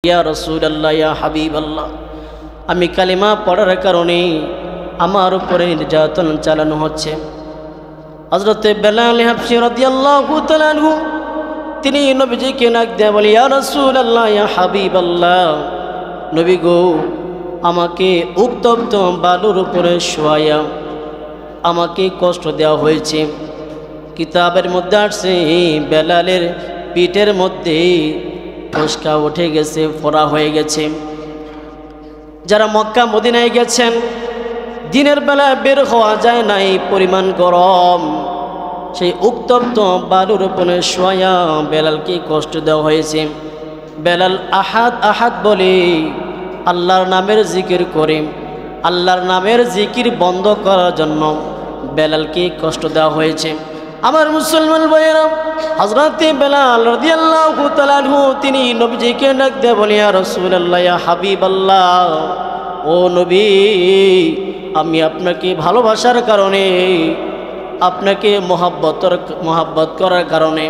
ইয়া রাসূলুল্লাহ ইয়া হাবিবাল্লাহ, আমি কালিমা পড়ার কারণে আমার উপরে নির্যাতন চালানো হচ্ছে। হযরত বেলাল হাবশী রাদিয়াল্লাহু তাআলা আনহু তিনি নবীজিকে ডাক দিয়ে বলে, ইয়া রাসূলুল্লাহ ইয়া হাবিবাল্লাহ, নবী গো, আমাকে উত্তপ্ত বালুর উপরে শোয়ায়া আমাকে কষ্ট দেওয়া হয়েছে। কিতাবের মধ্যে আসছে বেলালের পিঠের মধ্যে ফসকা উঠে গেছে, ফোড়া হয়ে গেছে। যারা মক্কা মদিনায় গেছেন, দিনের বেলা বের হওয়া যায় না, এই পরিমাণ গরম। সেই উত্তপ্ত বালুর উপরে শোয়া বেলালকে কষ্ট দেওয়া হয়েছে। বেলাল আহাদ আহাদ বলে আল্লাহর নামের জিকির করে, আল্লাহর নামের জিকির বন্ধ করার জন্য বেলালকে কষ্ট দেওয়া হয়েছে। আমার মুসলমান ভাইয়েরা, হযরত বেলাল রাদিয়াল্লাহু তাআলা আনহু তিনি নবীজিকে ডাক দিয়ে বলে, ইয়া রাসূলুল্লাহ ইয়া হাবিবাল্লাহ, ও নবী, আমি আপনাকে ভালোবাসার কারণে, আপনাকে মহব্বত করার কারণে,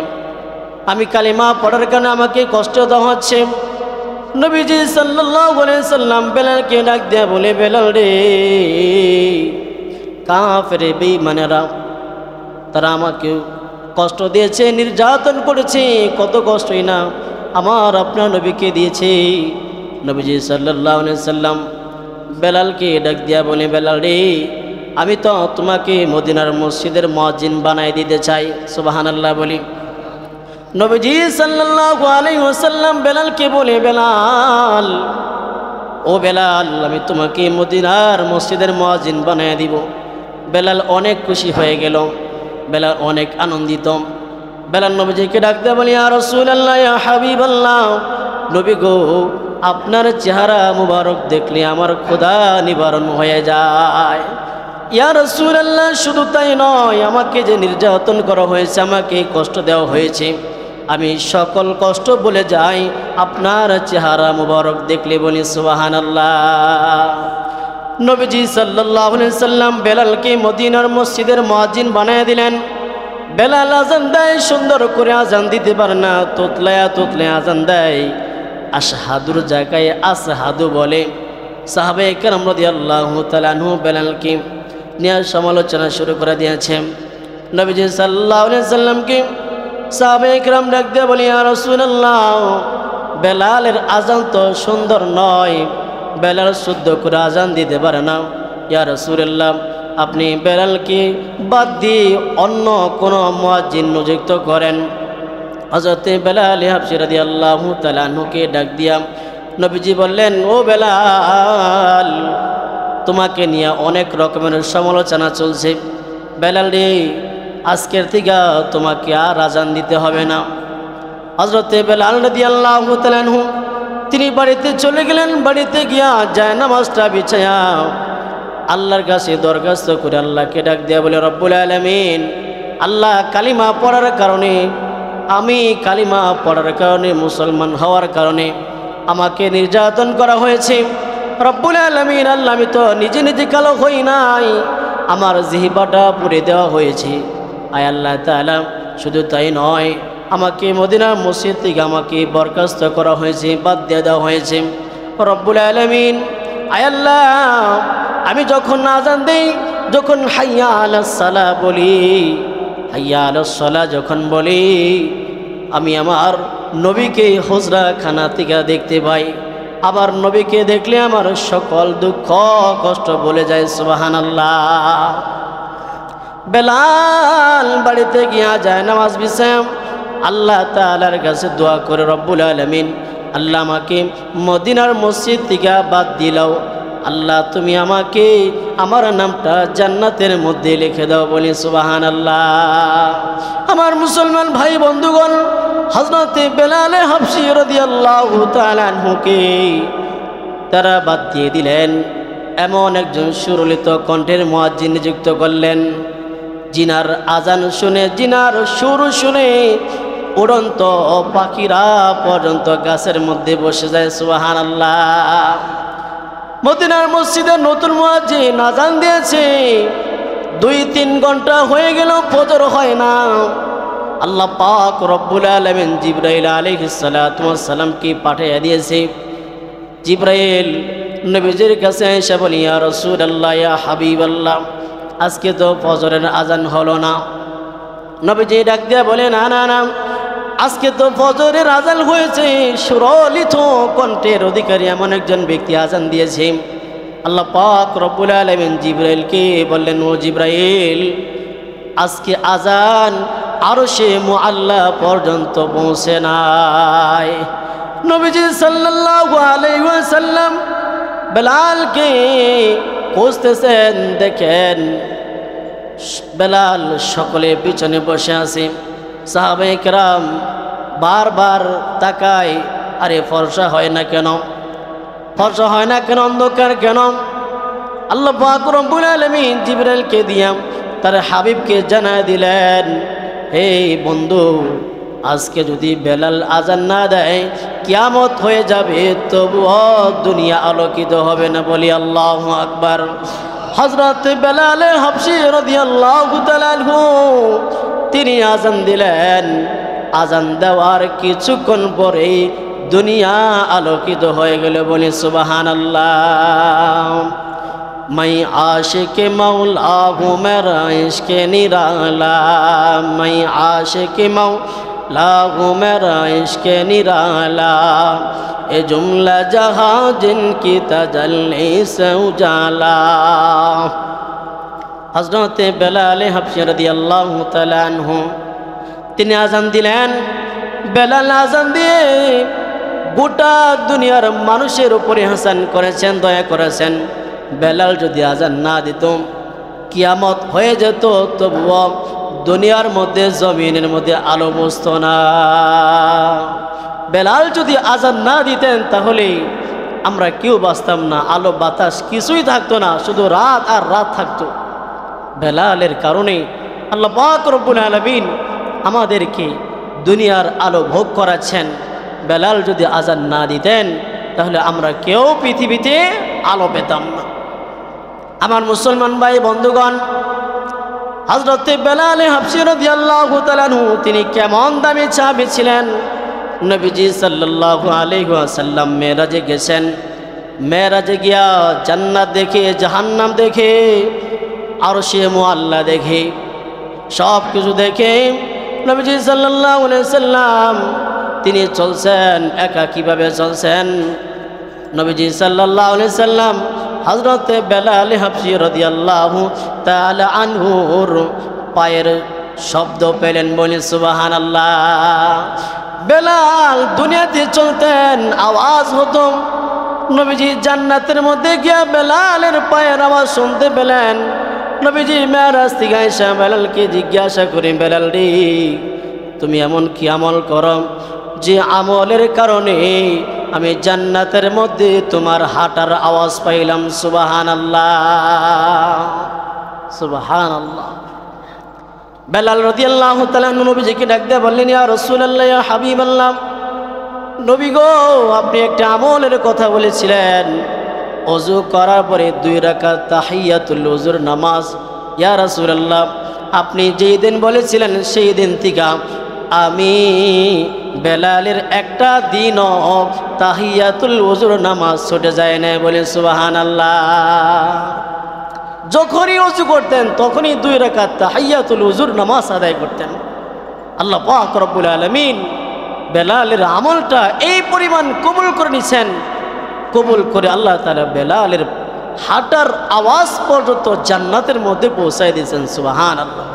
আমি কালিমা পড়ার কারণে আমাকে কষ্ট দেওয়া হচ্ছে। নবীজি সাল্লাল্লাহু আলাইহি সাল্লাম বেলালকে ডাক দিয়ে বলে, বেলাল রে, কাফের বেঈমানেরা তারা আমাকে কষ্ট দিয়েছে, নির্যাতন করেছে, কত কষ্টই না আমার আপনার নবীকে দিয়েছে। নবীজি সাল্লাল্লাহু আলাইহি সাল্লাম বেলালকে ডাক দিয়া বলে, বেলাল রে, আমি তো তোমাকে মদিনার মসজিদের মুয়াজ্জিন বানাই দিতে চাই। সুবহানাল্লাহ বলি। নবীজি সাল্লাল্লাহু আলাইহি ওয়াসাল্লাম বেলালকে বলে, বেলাল, ও বেলাল, আমি তোমাকে মদিনার মসজিদের মুয়াজ্জিন বানাই দিব। বেলাল অনেক খুশি হয়ে গেল, বেলাল অনেক আনন্দিত। বেলাল নবীজিকে ডাকতে বলি, ইয়া রাসূলুল্লাহ ইয়া হাবিবাল্লাহ, নবী গো, আপনার চেহারা মুবারক দেখলে আমার ক্ষুধা নিবারণ হয়ে যায়। ইয়া রাসূলুল্লাহ, শুধু তাই নয়, আমাকে যে নির্যাতন করা হয়েছে, আমাকে কষ্ট দেওয়া হয়েছে, আমি সকল কষ্ট ভুলে যাই আপনার চেহারা মুবারক দেখলে। বলি সুবহানাল্লাহ। নবীজি সাল্লাল্লাহু আলাইহি সাল্লাম বেলালকে মদিনার মসজিদের মুয়াজ্জিন বানিয়ে দিলেন। বেলাল আজান দেয়, সুন্দর করে আজান দিতে পারে না, তোতলায়া তোতলায়া আজান দেয়। আশহাদুর জায়গায় আসহাদু বলে। সাহাবায়ে কেরাম রাদিয়াল্লাহু তাআলা আনহু বেলালকে নিয়ে সমালোচনা শুরু করে দিয়েছেন। নবীজি সাল্লাল্লাহু আলাইহি সাল্লামকে সাহাবায়ে কেরাম ডাক দিয়ে বলে, ইয়া রাসূলুল্লাহ, বেলালের আজান তো সুন্দর নয়, বেলাল শুদ্ধ করে আজান দিতে পারে না। ইয়া রাসূলুল্লাহ, আপনি বেলালকে বাদ দিয়ে অন্য কোনো মুয়াজ্জিন নিযুক্ত করেন। হযরত বেলাল হাবশী রাদিয়াল্লাহু তাআলা আনহুকে ডাক দিয়া নবীজি বললেন, ও বেলাল, তোমাকে নিয়ে অনেক রকমের সমালোচনা চলছে। বেলাল রে, আজকের থেকে তোমাকে আর আজান দিতে হবে না। হযরত বেলাল রাদিয়াল্লাহু তাআলা আনহু তিনি বাড়িতে চলে গেলেন। বাড়িতে গিয়া যায় নামাজটা বিছায়া আল্লাহর কাছে দরখাস্ত করে আল্লাহকে ডাক দিয়া বলে, রব্বুল আলামিন, আল্লাহ, কালিমা পড়ার কারণে, আমি কালিমা পড়ার কারণে, মুসলমান হওয়ার কারণে আমাকে নির্যাতন করা হয়েছে। রব্বুল আলামিন, আল্লাহ, আমি তো নিজে নিজে কালো হই নাই, আমার জিহ্বাটা পুড়ে দেওয়া হয়েছে। আয় আল্লাহ তাআলা, শুধু তাই নয়, আমাকে মদিনার মসজিদ থেকে আমাকে বরখাস্ত করা হয়েছে, বাদ দিয়ে দেওয়া হয়েছে। রব্বুল আলামিন, আয় আল্লাহ, আমি যখন আযান দেই, যখন হাইয়া আলাস সালাহ বলি, হাইয়া আলাস সালাহ যখন বলি, আমি আমার নবীকে হুজরা খানা থেকে দেখতে পাই। আবার নবীকে দেখলে আমার সকল দুঃখ কষ্ট ভুলে যায়। সুবহানাল্লাহ। বেলাল বাড়িতে গিয়া যায় নামাজ বিছায় আল্লাহ তাআলার কাছে দোয়া করে, রব্বুল আলামিন, আল্লাহ, আমাকে মদিনার মসজিদ থেকে বাদ দিলাও, আল্লাহ, তুমি আমাকে আমার নামটা জান্নাতের মধ্যে লিখে দাও। বলি সুবহানাল্লাহ। আমার মুসলমান ভাই বন্ধুগণ, হযরত বেলাল হাবশী রাদিয়াল্লাহু তাআলা আনহুকে তারা বাদ দিয়ে দিলেন। এমন একজন সুরলিত কণ্ঠের মুয়াজ্জিন নিযুক্ত করলেন, জিনার আজান শুনে, জিনার সুর শুনে উড়ন্ত পাখিরা পর্যন্ত গাছের মধ্যে বসে যায়। সুবহানাল্লাহ। মদিনার মসজিদে নতুন মুয়াজ্জিন আজান দিয়েছে, 2-3 ঘন্টা হয়ে গেল, ফজর হয় না। আল্লাহ পাক রব্বুল আলামিন জিবরাইল আলাইহিস সালাতু ওয়াস সালামকে পাঠিয়ে দিয়েছে। জিবরাইল নবীজির কাছে এসে বলে, ইয়া রাসূলুল্লাহ, ইয়া হাবিবাল্লাহ, আজকে তো ফজরের আজান হলো না। নবীজি ডাক দিয়ে বলে, না না না, আজকে তো ফজরের আজান হয়েছে। সুরলিত কণ্ঠের অধিকারী এমন একজন ব্যক্তি আজান দিয়েছে। আল্লাহ পাক রব্বুল আলামিন জিবরাইলকে বললেন, ও জিবরাইল, আজকে আজান আরশে মুআল্লা পর্যন্ত পৌঁছে নাই। নবীজি সাল্লাল্লাহু আলাইহি ওয়াসাল্লাম বেলালকে খুঁজতেছেন। দেখেন বেলাল সকলে পিছনে বসে আছে। সাহাবায়ে কেরাম বারবার তাকায়, আরে ফর্সা হয় না কেন, ফর্সা হয় না কেন, অন্ধকার কেন? আল্লাহ পাক রব্বুল আলামিন জিবরাইলকে দিয়া তার হাবিবকে জানায় দিলেন, হে বন্ধু, আজকে যদি বেলাল আজান না দেয় কিয়ামত হয়ে যাবে, তবুও দুনিয়া আলোকিত হবে না। বলি আল্লাহু আকবার। হযরত বেলাল হাবশী রাদিয়াল্লাহু তাআলা আনহু তিনি আজান দিলেন। আজান দেওয়ার কিছুক্ষণ পরেই দুনিয়া আলোকিত হয়ে গেল। বলি সুবহানাল্লাহ। मैं आशिक मौला हूँ मेरा इश्क निराला, मैं आशिक मौला हूँ मेरा इश्क निराला, ये जुमला जहाँ जिनकी तजल्ली से उजाला। हज़रत बेलाल हबशी রাদিয়াল্লাহু তাআলা আনহু তিনি আজান দিলেন। বেলাল আজান দিয়ে গোটা দুনিয়ার মানুষের উপরে হাসান করেছেন, দয়া করেছেন। বেলাল যদি আজান না দিত কিয়ামত হয়ে যেত, তবুও দুনিয়ার মধ্যে জমিনের মধ্যে আলো বসত না। বেলাল যদি আজান না দিতেন তাহলে আমরা কেউ বাঁচতাম না, আলো বাতাস কিছুই থাকতো না, শুধু রাত আর রাত থাকতো। বেলালের কারণে আল্লাহ পাক রব্বুল আলামিন আমাদেরকে দুনিয়ার আলো ভোগ করাচ্ছেন। বেলাল যদি আজান না দিতেন তাহলে আমরা কেউ পৃথিবীতে আলো পেতাম না। আমার মুসলমান ভাই বন্ধুগণ, হযরত বেলাল হাবশী রাদিয়াল্লাহু তাআলা আনহু তিনি কেমন দামি সাহাবী ছিলেন। নবীজি সাল্লাল্লাহু আলাইহি ওয়াসাল্লাম মেরাজে গেছেন। মেরাজে গিয়া জান্নাত দেখে, জাহান্নাম দেখে, আরশে মুআল্লা দেখে, সব কিছু দেখে নবীজি সাল্লাল্লাহু আলাইহি ওয়াসাল্লাম তিনি চলছেন। একা কিভাবে চলছেন? নবীজি সাল্লাল্লাহু আলাইহি ওয়াসাল্লাম হযরত বেলাল হাবশী রাদিয়াল্লাহু তাআলা আনহুর পায়ের শব্দ পেলেন। বলি সুবহানাল্লাহ। বেলাল দুনিয়াতে চলতেন, আওয়াজ হতো। নবীজি জান্নাতের মধ্যে গিয়া বেলালের পায়ের আওয়াজ শুনতে পেলেন। নবীজি মেরাজ থেকে আয়েশা বেলালকে জিজ্ঞাসা করেন, বেলাল রে, তুমি এমন কি আমল করো যে আমলের কারণে আমি জান্নাতের মধ্যে তোমার হাঁটার আওয়াজ পাইলাম? সুবহানাল্লাহ, সুবহানাল্লাহ। বেলাল রাদিয়াল্লাহু তাআলা নবীজিকে ডাক দিয়ে বললেন, ইয়া রাসূলুল্লাহ, ইয়া হাবিবাল্লাহ, নবী গো, আপনি একটা আমলের কথা বলেছিলেন, ওযু করার পরে 2 রাকাত তাহিয়াতুল ওযুর নামাজ। ইয়া রাসূলুল্লাহ, আপনি যেই দিন বলেছিলেন সেই দিন থেকে আমি বেলালের একটা দিনও তাহিয়াতুল ওযুর নামাজ ছুটে যায় না। বলে সুবহানাল্লাহ। যখনই ওযু করতেন তখনই 2 রাকাত তাহিয়াতুল ওযুর নামাজ আদায় করতেন। আল্লাহ পাক রব্বুল আলামিন বেলালের আমলটা এই পরিমাণ কবুল করে নিছেন। কবুল করে আল্লাহ তাআলা বেলালের হাঁটার আওয়াজ পর্যন্ত জান্নাতের মধ্যে পৌঁছায় দিয়েছেন। সুবহানাল্লাহ।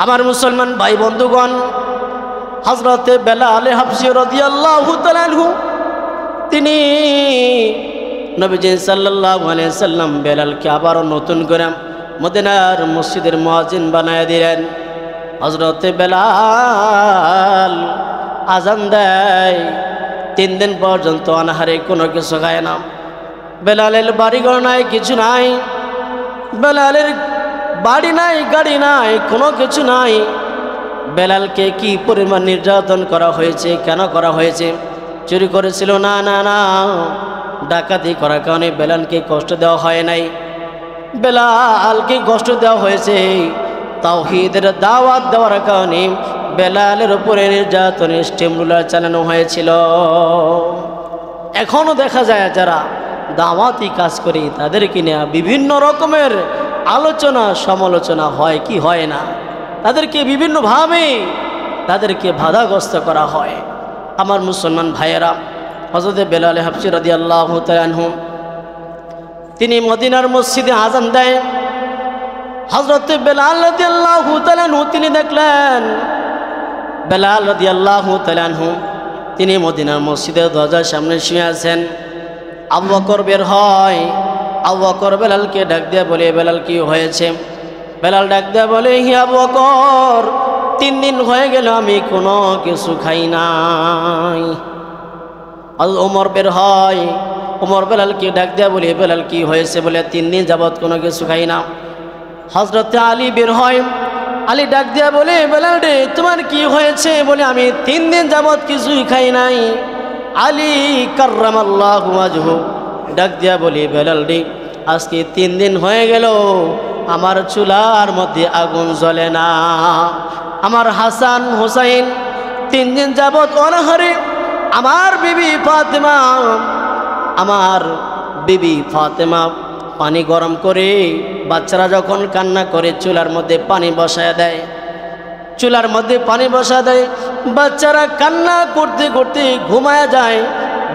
আমার মুসলমান ভাই বন্ধুগণ, হযরত বেলাল হাবশী রাদিয়াল্লাহু তাআলা আনহু তিনি নবীজি সাল্লাল্লাহু আলাইহি সাল্লাম বেলালকে আবারও নতুন করে মদিনার মসজিদের মুয়াজ্জিন বানায় দিলেন। হযরত বেলাল আজান দেয়, 3 দিন পর্যন্ত অনাহারে কোনো কিছু খায় না। বেলালের বাড়িঘর নাই, কিছু নাই। বেলালের বাড়ি নাই, গাড়ি নাই, কোনো কিছু নাই। বেলালকে কি পরিমাণ নির্যাতন করা হয়েছে, কেন করা হয়েছে? চুরি করেছিল? না না না। ডাকাতি করার কারণে বেলালকে কষ্ট দেওয়া হয় নাই। বেলালকে কষ্ট দেওয়া হয়েছে তাওহীদের দাওয়াত দেওয়ার কারণে, বেলালের উপরে নির্যাতনের স্টিম রুলার চালানো হয়েছিল। এখনও দেখা যায় যারা দাওয়াতি কাজ করে তাদেরকে নিয়ে বিভিন্ন রকমের আলোচনা সমালোচনা হয় কি হয় না, তাদেরকে বিভিন্নভাবে তাদেরকে বাধাগ্রস্ত করা হয়। আমার মুসলমান ভাইয়েরা, হযরত বেলাল হাবশী রাদিয়াল্লাহু তাআলা আনহু তিনি মদিনার মসজিদে আযান দেয়। হযরত বেলাল রাদিয়াল্লাহু তাআলা আনহু তিনি দেখলেন বেলাল রাদিয়াল্লাহু তাআলা আনহু তিনি মদিনার মসজিদের দরজার সামনে শুয়ে আছেন। আবু বকর বের হয়। আবু বকর বেলালকে ডাক দিয়ে বলে, বেলাল কি হয়েছে? বেলাল ডাক দিয়ে বলে, হি আবু বকর, 3 দিন হয়ে গেল আমি কোনো কিছু খাই নাই। ওমর বের হয়। ওমর বেলালকে ডাক দিয়ে বলে, বেলাল কি হয়েছে? বলে 3 দিন যাবৎ কোনো কিছু খাই না। হযরত আলী বের হয়। আলী ডাক দিয়া বলে, বেলাল রে তোমার কি হয়েছে? বলে আমি 3 দিন যাবৎ কিছুই খাই নাই। আলী কাররামাল্লাহু ওয়াজহু ডাক দিয়া বলে, বেলাল রে আজকে 3 দিন হয়ে গেল আমার চুলার মধ্যে আগুন জ্বলে না। আমার হাসান হুসাইন 3 দিন যাবৎ অনাহারে। আমার বিবি ফাতেমা পানি গরম করে বাচ্চারা যখন কান্না করে চুলার মধ্যে পানি বসায় দেয়, চুলার মধ্যে পানি বসায় দেয়। বাচ্চারা কান্না করতে করতে ঘুমায় যায়।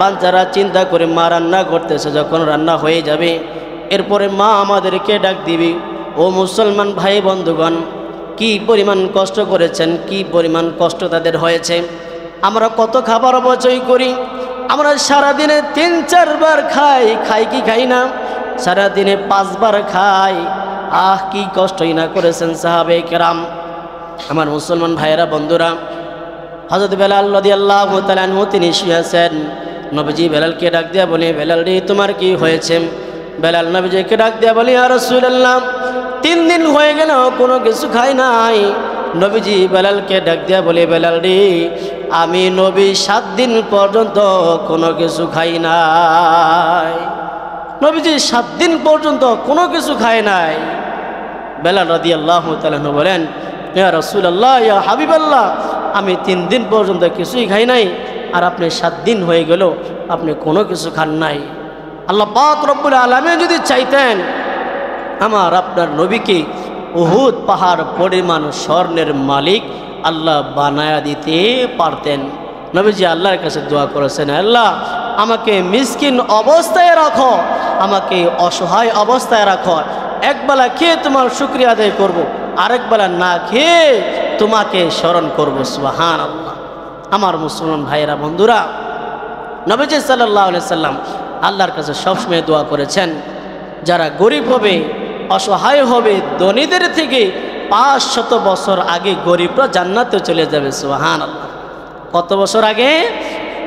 বাচ্চারা চিন্তা করে মা রান্না করতেছে, যখন রান্না হয়ে যাবে এরপরে মা আমাদেরকে ডাক দিবি। ও মুসলমান ভাই বন্ধুগণ, কি পরিমাণ কষ্ট করেছেন, কি পরিমাণ কষ্ট তাদের হয়েছে। আমরা কত খাবার অপচয় করি। আমরা সারাদিনে 3-4 বার খাই কি খাই না? সারাদিনে 5 বার খাই। কি কষ্টই না করেছেন সাহাবে কেরাম। আমার মুসলমান ভাইয়েরা বন্ধুরা, হযরত বেলাল রাদিয়াল্লাহু তাআলা আনহু তিনি শুয়ে আছেন। নবীজি বেলালকে ডাক দিয়া বলে, বেলাল রে তোমার কি হয়েছে? বেলাল নবীজিকে ডাক দিয়া বলে, ইয়া রাসূলুল্লাহ 3 দিন হয়ে গেল কোনো কিছু খাই নাই। নবীজি বেলালকে ডাক দিয়া বলে, বেলাল রে আমি নবী 7 দিন পর্যন্ত কোনো কিছু খাই নাই। নবীজি 7 দিন পর্যন্ত কোনো কিছু খায় নাই। বেলাল রাদিয়াল্লাহু তাআলা বলেন, ইয়া রাসূলুল্লাহ, ইয়া হাবিবাল্লাহ, আমি 3 দিন পর্যন্ত কিছুই খাই নাই, আর আপনি 7 দিন হয়ে গেল আপনি কোনো কিছু খান নাই। আল্লাহ পাক রব্বুল আলামিন যদি চাইতেন আমার আপনার নবীকে উহুদ পাহাড় পরিমাণ স্বর্ণের মালিক আল্লাহ বানায়া দিতে পারতেন। নবীজি আল্লাহর কাছে দোয়া করেছেন, আল্লাহ আমাকে মিসকিন অবস্থায় রাখো, আমাকে অসহায় অবস্থায় রাখো। একবেলা খেয়ে তোমার শুকরিয়া আদায় করব, আরেকবেলা না খেয়ে তোমাকে স্মরণ করব। সুবহানাল্লাহ। আমার মুসলমান ভাইয়েরা বন্ধুরা, নবীজি সাল্লাল্লাহু আলাইহি সাল্লাম আল্লাহর কাছে সবসময় দোয়া করেছেন, যারা গরিব হবে, অসহায় হবে, ধনীদের থেকে 500 বছর আগে গরিবরা জান্নাতে চলে যাবে। সুবহানাল্লাহ। কত বছর আগে?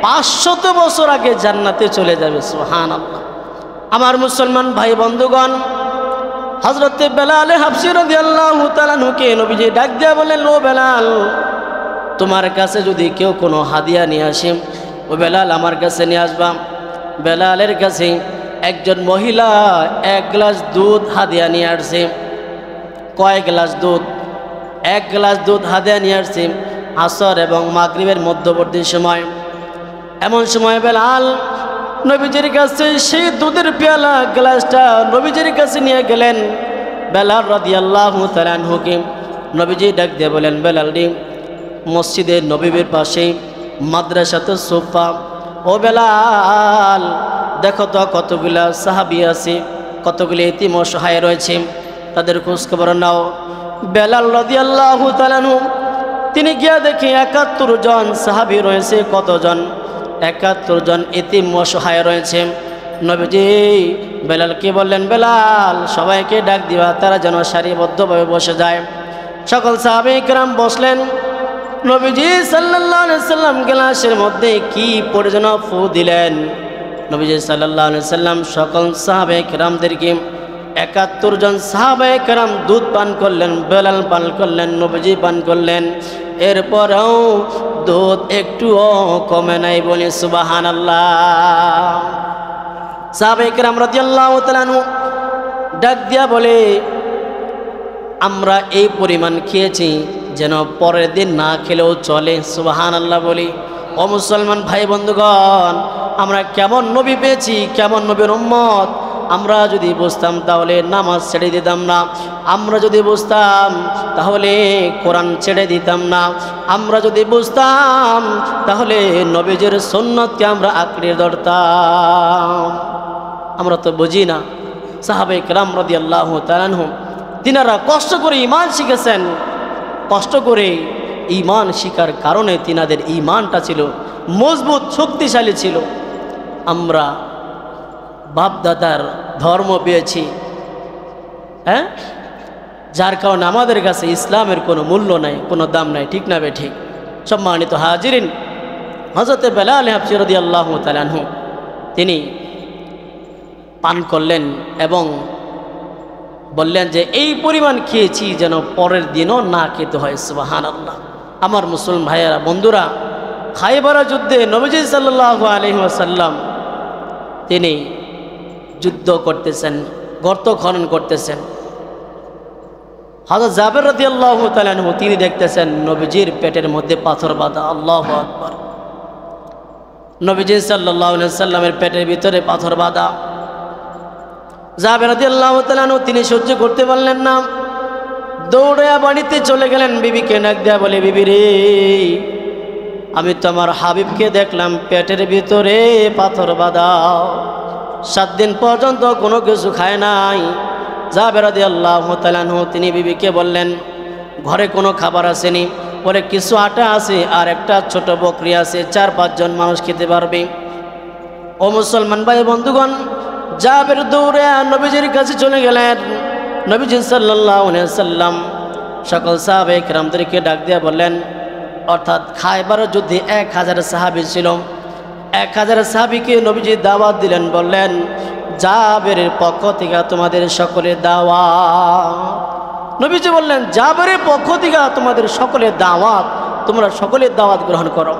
500 বছর আগে জান্নাতে চলে যাবে। সুবহানাল্লাহ। আমার মুসলমান ভাই বন্ধুগণ, হযরত বেলাল হাবশী রাদিয়াল্লাহু তাআলা আনহুকে নবীজি ডাক দিয়া বলেন, ও বেলাল, তোমার কাছে যদি কেউ কোনো হাদিয়া নিয়ে আসে, ও বেলাল আমার কাছে নিয়ে আসবা। বেলালের কাছে একজন মহিলা 1 গ্লাস দুধ হাদিয়া নিয়ে আসছে। কয় গ্লাস দুধ? 1 গ্লাস দুধ হাদিয়া নিয়ে আসছে। আসর এবং মাগরিবের মধ্যবর্তী সময়। এমন সময় বেলাল নবীজির কাছে সেই দুধের পেয়ালা গ্লাসটা নবীজির কাছে নিয়ে গেলেন। বেলাল রাদিয়াল্লাহু তাআলা আনহুকে নবীজি ডাক দিয়ে বলেন, বেলাল রে মসজিদে নববীর পাশে মাদ্রাসাতে সোফা। ও বেলাল, দেখো তো কতগুলা সাহাবী আছে, কতগুলি এতিম অসহায় রয়েছে, তাদের খোঁজ খবর নাও। বেলাল রাদিয়াল্লাহু তাআলা আনহু তিনি গিয়া দেখে 71 জন সাহাবী রয়েছে। কতজন? 71 জন এতিম অসহায় রয়েছে। নবীজি বেলালকে বললেন, বেলাল সবাইকে ডাক দিবা, তারা যেন সারিবদ্ধভাবে বসে যায়। সকল সাহাবী কিরাম বসলেন। নবীজি সাল্লাল্লাহু আলাইহি সাল্লাম গ্লাসের মধ্যে কি পরিজন ফু দিলেন। নবীজি সাল্লাল্লাহু আলাইহি সাল্লাম সকল সাহাবে কেরামদেরকে 71 জন সাহাবে কেরাম দুধ পান করলেন। বেলাল পান করলেন, নবীজি পান করলেন। এরপরেও দুধ একটুও কমে নাই, বলি সুবহানাল্লাহ। সাহাবে কেরাম রাদিয়াল্লাহু তাআলা আনহু ডাক দিয়া বলে, আমরা এই পরিমাণ খেয়েছি, যেন পরের দিন না খেলেও চলে। সুবহানাল্লাহ বলি। ও মুসলমান ভাই বন্ধুগণ, আমরা কেমন নবী পেয়েছি, কেমন নবীর উম্মত। আমরা যদি বুঝতাম তাহলে নামাজ ছেড়ে দিতাম না, আমরা যদি বুঝতাম তাহলে কোরআন ছেড়ে দিতাম না, আমরা যদি বুঝতাম তাহলে নবীজির সুন্নতকে আমরা আঁকড়ে ধরতাম। আমরা তো বুঝি না। সাহাবায়ে কেরাম রাদিয়াল্লাহু তাআলা আনহুম তিনারা কষ্ট করে ঈমান শিখেছেন। কষ্ট করে ঈমান শিখার কারণে তিনাদের ঈমানটা ছিল মজবুত, শক্তিশালী ছিল। আমরা বাপদাদার ধর্ম পেয়েছি, হ্যাঁ, যার কারণে আমাদের কাছে ইসলামের কোনো মূল্য নাই, কোনো দাম নাই। ঠিক না বে ঠিক? সম্মানিত হাজিরিন, হযরত বেলাল হাবশী রাদিয়াল্লাহু তাআলা আনহু তিনি পান করলেন এবং বললেন যে এই পরিমাণ খেয়েছি যেন পরের দিনও না খেতে হয়। সুবহানাল্লাহ। আমার মুসলমান ভাইয়েরা, বন্ধুরা, খায়বারের যুদ্ধে নবীজি সাল্লাল্লাহু আলাইহি ওয়াসাল্লাম তিনি যুদ্ধ করতেছেন, গর্ত খনন করতেছেন। হযরত জাবের রাদিয়াল্লাহু তাআলা আনহু তিনি দেখতেছেন নবীজির পেটের মধ্যে পাথর বাঁধা। আল্লাহু আকবার। নবীজি সাল্লাল্লাহু আলাইহি ওয়াসাল্লামের পেটের ভিতরে পাথর বাঁধা। জাবের রাদিয়াল্লাহু তাআলা আনহু তিনি সহ্য করতে পারলেন না, দৌড়ে বাড়িতে চলে গেলেন। বিবিকে ডাক দেয়া বলে, বিবি রে, আমি তো আমার হাবিবকে দেখলাম পেটের ভিতরে পাথর বাঁধা, 7 দিন পর্যন্ত কোনো কিছু খায় নাই। জাবের রাদিয়াল্লাহু তাআলা আনহু তিনি বিবিকে বললেন, ঘরে কোনো খাবার আসেনি? বলে, কিছু আটা আছে আর একটা ছোট বকরি আছে, 4-5 জন মানুষ খেতে পারবে। ও মুসলমান ভাই বন্ধুগণ, জাবের দৌড়ে নবীজির কাছে চলে গেলেন। নবীজি সাল্লাল্লাহু আলাইহি ওয়াসাল্লাম সকল সাহাবায়ে কেরামদেরকে ডাক দিয়ে বললেন, অর্থাৎ খায়বারের যুদ্ধে 1000 সাহাবী ছিল। 1000 সাহাবীকে নবীজি দাওয়াত দিলেন, বললেন, জাবেরের পক্ষ থেকে তোমাদের সকলের দাওয়াত। নবীজি বললেন, জাবেরের পক্ষ থেকে তোমাদের সকলের দাওয়াত, তোমরা সকলের দাওয়াত গ্রহণ করো।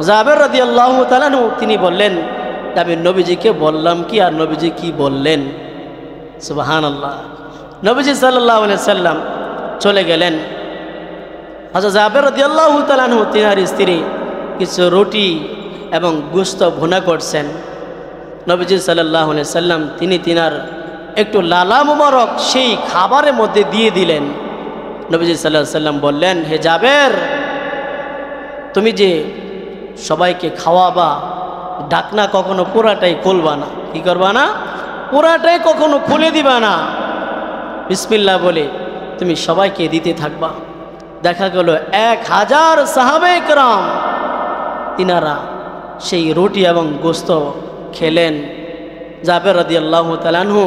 জাবের রাদিয়াল্লাহু তাআলা আনহু তিনি বললেন, আমি নবীজিকে বললাম কি আর নবীজি কি বললেন। সুবহানাল্লাহ। নবীজি সাল্লাল্লাহু আলাইহি ওয়াসাল্লাম চলে গেলেন। হযরত জাবের রাদিয়াল্লাহু তাআলা আনহু তিনার স্ত্রী কিছু রুটি এবং গোশত ভুনা করছেন। নবীজি সাল্লাল্লাহু আলাইহি ওয়াসাল্লাম তিনি তিনার একটু লালা মুবারক সেই খাবারের মধ্যে দিয়ে দিলেন। নবীজি সাল্লাল্লাহু আলাইহি ওয়াসাল্লাম বললেন, হে জাবের, তুমি যে সবাইকে খাওয়াবা, ঢাকনা কখনো পুরাটাই খুলবা না। কি করবা না? পুরাটাই কখনো খুলে দিবা না। বিসমিল্লাহ বলে তুমি সবাইকে দিতে থাকবা। দেখা গেল 1000 সাহাবায়ে কেরাম তিনারা সেই রুটি এবং গোশত খেলেন। জাবের রাদিয়াল্লাহু তাআলা আনহু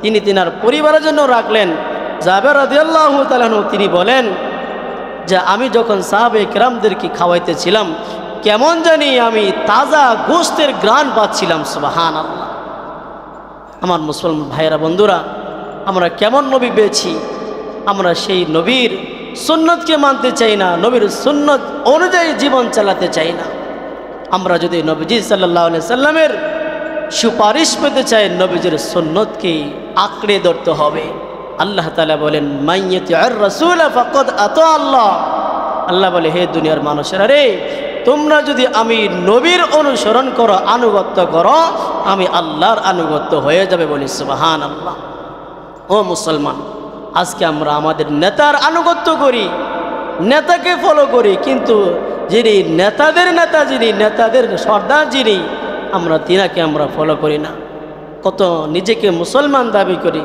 তিনি তিনার পরিবারের জন্য রাখলেন। জাবের রাদিয়াল্লাহু তাআলা আনহু তিনি বলেন যে আমি যখন সাহাবায়ে কেরামদেরকে খাওয়াইতেছিলাম, কেমন জানি আমি তাজা গোশতের ঘ্রাণ পাচ্ছিলাম। সুবহানাল্লাহ। আমার মুসলমান ভাইয়েরা, বন্ধুরা, আমরা কেমন নবী পেয়েছি। আমরা সেই নবীর সুন্নতকে মানতে চাই না, নবীর সুন্নত অনুযায়ী জীবন চালাতে চাই না। আমরা যদি নবীজি সাল্লাল্লাহু আলাইহি সাল্লামের সুপারিশ পেতে চাই, নবীজির সুন্নতকে আঁকড়ে ধরতে হবে। আল্লাহ তাআলা বলেন, মাইয়াতিউর রাসূল ফাকাদ আতা আল্লাহ। আল্লাহ বলে, হে দুনিয়ার মানুষেরা রে, তোমরা যদি আমি নবীর অনুসরণ করো, আনুগত্য করো, আমি আল্লাহর আনুগত্য হয়ে যাবে বলি। সুবহানাল্লাহ। ও মুসলমান, আজকে আমরা আমাদের নেতার আনুগত্য করি, নেতাকে ফলো করি, কিন্তু যিনি নেতাদের নেতা, যিনি নেতাদের সর্দার, যিনি আমরা তিনাকে আমরা ফলো করি না। কত নিজেকে মুসলমান দাবি করি,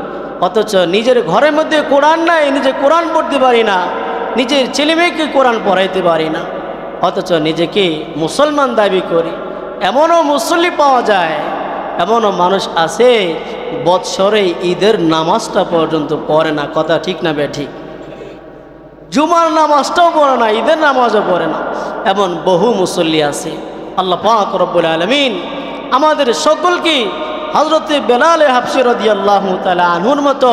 অথচ নিজের ঘরের মধ্যে কোরআন নাই, নিজে কোরআন পড়তে পারি না, নিজের ছেলেমেয়েকে কোরআন পড়াইতে পারি না, অথচ নিজেকে মুসলমান দাবি করি। এমনও মুসল্লি পাওয়া যায়, এমনও মানুষ আছে বৎসরে ঈদের নামাজটা পর্যন্ত পড়ে না। কথা ঠিক না বে ঠিক? জুমার নামাজটাও পড়ে না, ঈদের নামাজও পড়ে না, এমন বহু মুসল্লি আছে। আল্লাহ পাক রব্বুল আলামিন আমাদের সকলকে হযরতে বেলাল হাবশী রাদিয়াল্লাহু তাআলা আনহুর মতো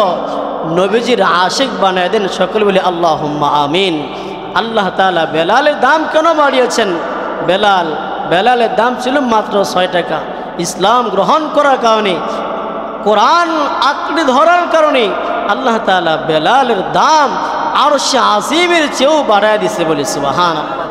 নবীজির আশিক বানায় দেন। সকল বলে আল্লাহুম্মা আমিন। আল্লাহ তাআলা বেলালের দাম কেন বাড়িয়েছেন? বেলালের দাম ছিল মাত্র 6 টাকা। ইসলাম গ্রহণ করার কারণে, কোরআন আঁকড়ে ধরার কারণে আল্লাহ তাআলা বেলালের দাম আর সে আজিমের চেয়েও বাড়ায় দিছে বলে সুবহানাল্লাহ।